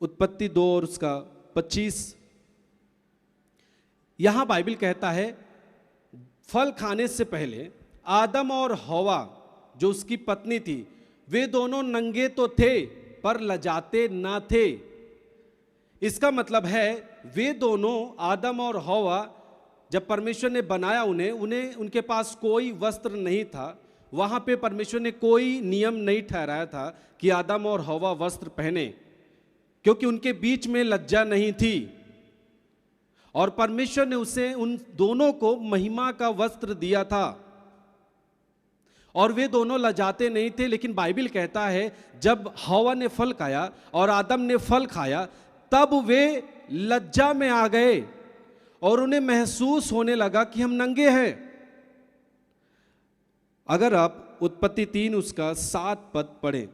उत्पत्ति 2 और उसका 25। यहां बाइबल कहता है फल खाने से पहले आदम और हवा जो उसकी पत्नी थी वे दोनों नंगे तो थे पर लजाते ना थे। इसका मतलब है वे दोनों आदम और हवा जब परमेश्वर ने बनाया उन्हें उनके पास कोई वस्त्र नहीं था। वहां पे परमेश्वर ने कोई नियम नहीं ठहराया था कि आदम और हवा वस्त्र पहने, क्योंकि उनके बीच में लज्जा नहीं थी और परमेश्वर ने उसे उन दोनों को महिमा का वस्त्र दिया था और वे दोनों लजाते नहीं थे। लेकिन बाइबल कहता है जब हवा ने फल खाया और आदम ने फल खाया तब वे लज्जा में आ गए और उन्हें महसूस होने लगा कि हम नंगे हैं। अगर आप उत्पत्ति 3 उसका 7 पद पढ़ें,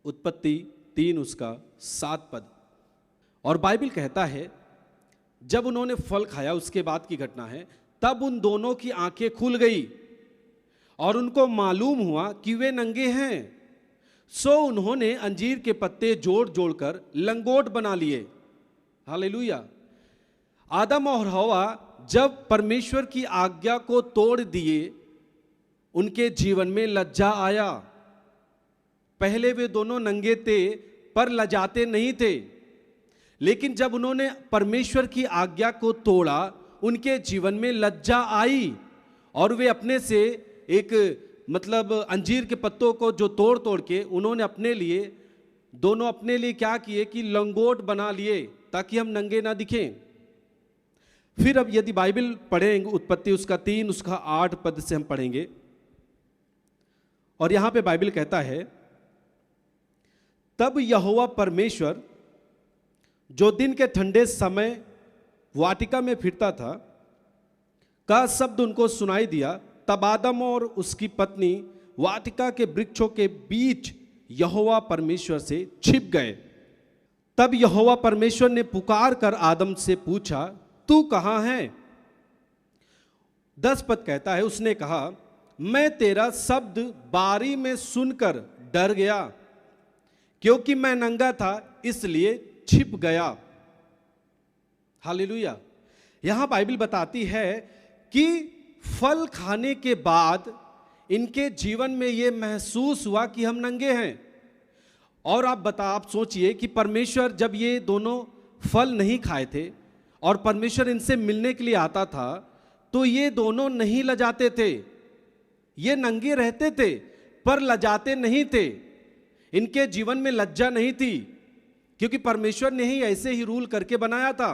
उत्पत्ति 3 उसका 7 पद, और बाइबल कहता है जब उन्होंने फल खाया उसके बाद की घटना है, तब उन दोनों की आंखें खुल गई और उनको मालूम हुआ कि वे नंगे हैं। सो उन्होंने अंजीर के पत्ते जोड़ जोड़कर लंगोट बना लिए। हालेलुया। आदम और हवा जब परमेश्वर की आज्ञा को तोड़ दिए उनके जीवन में लज्जा आया। पहले वे दोनों नंगे थे पर लजाते नहीं थे, लेकिन जब उन्होंने परमेश्वर की आज्ञा को तोड़ा उनके जीवन में लज्जा आई और वे अपने से एक अंजीर के पत्तों को जो तोड़ तोड़ के उन्होंने दोनों अपने लिए क्या किए कि लंगोट बना लिए ताकि हम नंगे ना दिखें। फिर अब यदि बाइबल पढ़ेंगे उत्पत्ति उसका 3 उसका 8 पद से हम पढ़ेंगे, और यहां पे बाइबल कहता है तब यहोवा परमेश्वर जो दिन के ठंडे समय वाटिका में फिरता था का शब्द उनको सुनाई दिया। तब आदम और उसकी पत्नी वाटिका के वृक्षों के बीच यहोवा परमेश्वर से छिप गए। तब यहोवा परमेश्वर ने पुकार कर आदम से पूछा, तू कहां है? 10 पद कहता है उसने कहा, मैं तेरा शब्द बारी में सुनकर डर गया, क्योंकि मैं नंगा था इसलिए छिप गया। हालेलुया। यहां बाइबल बताती है कि फल खाने के बाद इनके जीवन में यह महसूस हुआ कि हम नंगे हैं। और आप सोचिए कि परमेश्वर जब ये दोनों फल नहीं खाए थे और परमेश्वर इनसे मिलने के लिए आता था तो ये दोनों नहीं लजाते थे, ये नंगे रहते थे पर लजाते नहीं थे। इनके जीवन में लज्जा नहीं थी, क्योंकि परमेश्वर ने ही ऐसे ही रूल करके बनाया था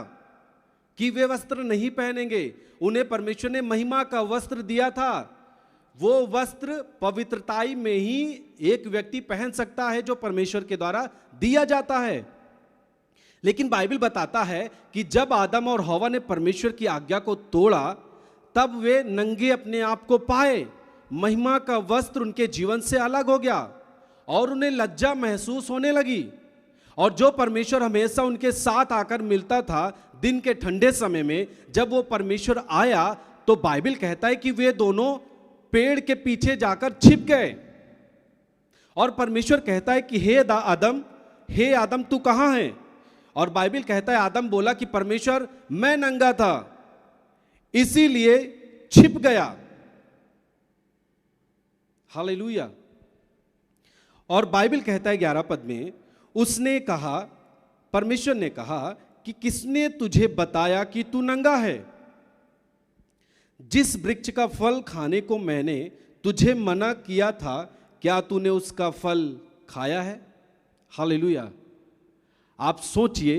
कि वे वस्त्र नहीं पहनेंगे। उन्हें परमेश्वर ने महिमा का वस्त्र दिया था। वो वस्त्र पवित्रताई में ही एक व्यक्ति पहन सकता है जो परमेश्वर के द्वारा दिया जाता है। लेकिन बाइबल बताता है कि जब आदम और हवा ने परमेश्वर की आज्ञा को तोड़ा तब वे नंगे अपने आप को पाए। महिमा का वस्त्र उनके जीवन से अलग हो गया और उन्हें लज्जा महसूस होने लगी। और जो परमेश्वर हमेशा उनके साथ आकर मिलता था दिन के ठंडे समय में, जब वो परमेश्वर आया तो बाइबल कहता है कि वे दोनों पेड़ के पीछे जाकर छिप गए। और परमेश्वर कहता है कि हे आदम तू कहां है? और बाइबल कहता है आदम बोला कि परमेश्वर मैं नंगा था इसीलिए छिप गया। हालेलुया। और बाइबल कहता है 11 पद में, उसने कहा, परमेश्वर ने कहा कि किसने तुझे बताया कि तू नंगा है? जिस वृक्ष का फल खाने को मैंने तुझे मना किया था क्या तूने उसका फल खाया है? हालेलुया। आप सोचिए,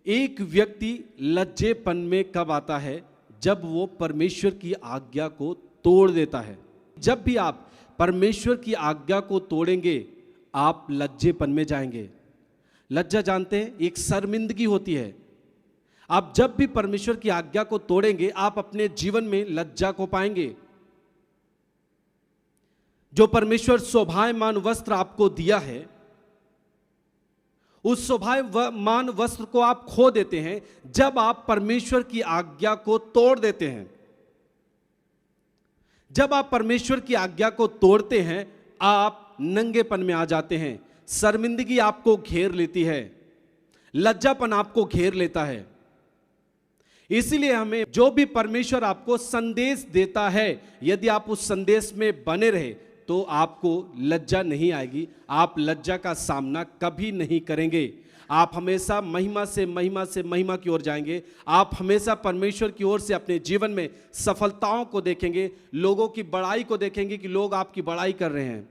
एक व्यक्ति लज्जेपन में कब आता है? जब वो परमेश्वर की आज्ञा को तोड़ देता है। जब भी आप परमेश्वर की आज्ञा को तोड़ेंगे आप लज्जेपन में जाएंगे। लज्जा जानते हैं, एक शर्मिंदगी होती है। आप जब भी परमेश्वर की आज्ञा को तोड़ेंगे आप अपने जीवन में लज्जा को पाएंगे। जो परमेश्वर शोभायमान वस्त्र आपको दिया है उस शोभायमान वस्त्र को आप खो देते हैं जब आप परमेश्वर की आज्ञा को तोड़ देते हैं। जब आप परमेश्वर की आज्ञा को तोड़ते हैं आप नंगेपन में आ जाते हैं, शर्मिंदगी आपको घेर लेती है, लज्जापन आपको घेर लेता है। इसीलिए हमें जो भी परमेश्वर आपको संदेश देता है, यदि आप उस संदेश में बने रहे तो आपको लज्जा नहीं आएगी, आप लज्जा का सामना कभी नहीं करेंगे। आप हमेशा महिमा से महिमा से महिमा की ओर जाएंगे। आप हमेशा परमेश्वर की ओर से अपने जीवन में सफलताओं को देखेंगे, लोगों की बड़ाई को देखेंगे कि लोग आपकी बड़ाई कर रहे हैं।